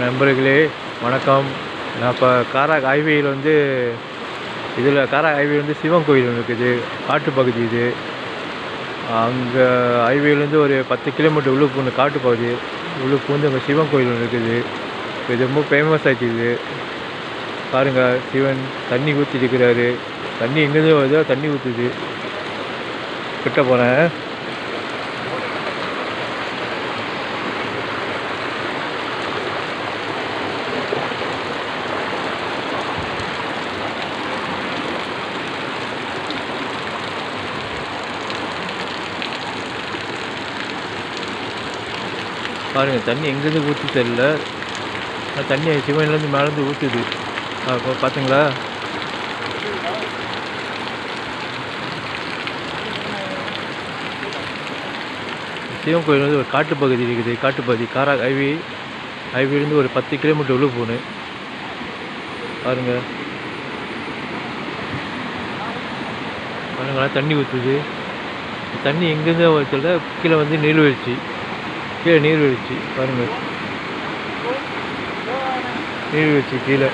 நண்பர்களே வணக்கம். நான் இப்போ காராக் ஹைவேயில் காராக் ஹைவே சிவன் கோயில் ஒன்று இருக்குது, காட்டுப்பகுதி இது. அங்கே ஹைவேலேருந்து ஒரு 10 கிலோமீட்டர் உள்ளே பூந்து காட்டுப்பகுதி உள்ளே பூந்து அங்கே சிவன் கோயில் ஒன்று இருக்குது. இது ரொம்ப ஃபேமஸ் ஆச்சு. இது பாருங்கள், சிவன் தண்ணி ஊற்றிட்டு இருக்கிறாரு. தண்ணி எங்கேருந்து வருதோ தண்ணி ஊற்றுது. கிட்ட போனேன். பாருங்கள், தண்ணி எங்கேருந்து ஊற்றி தெரியல. தண்ணி சிவன்லேருந்து மேலேருந்து ஊற்றுது. அப்போ பார்த்தீங்களா? சிவன் கோயில் ஒரு காட்டுப்பகுதி இருக்குது. காட்டுப்பகுதி காராக் ஹைவேலேருந்து ஒரு 10 கிலோமீட்டர் உள்ளே போகணும். பாருங்கள் பாருங்களா, தண்ணி ஊற்றுது. தண்ணி எங்கேருந்து தெரியல. கீழே நீர்வீழ்ச்சி. கீழே நீர்வீழ்ச்சி பாருங்கள், நீர்வீழ்ச்சி கீழே.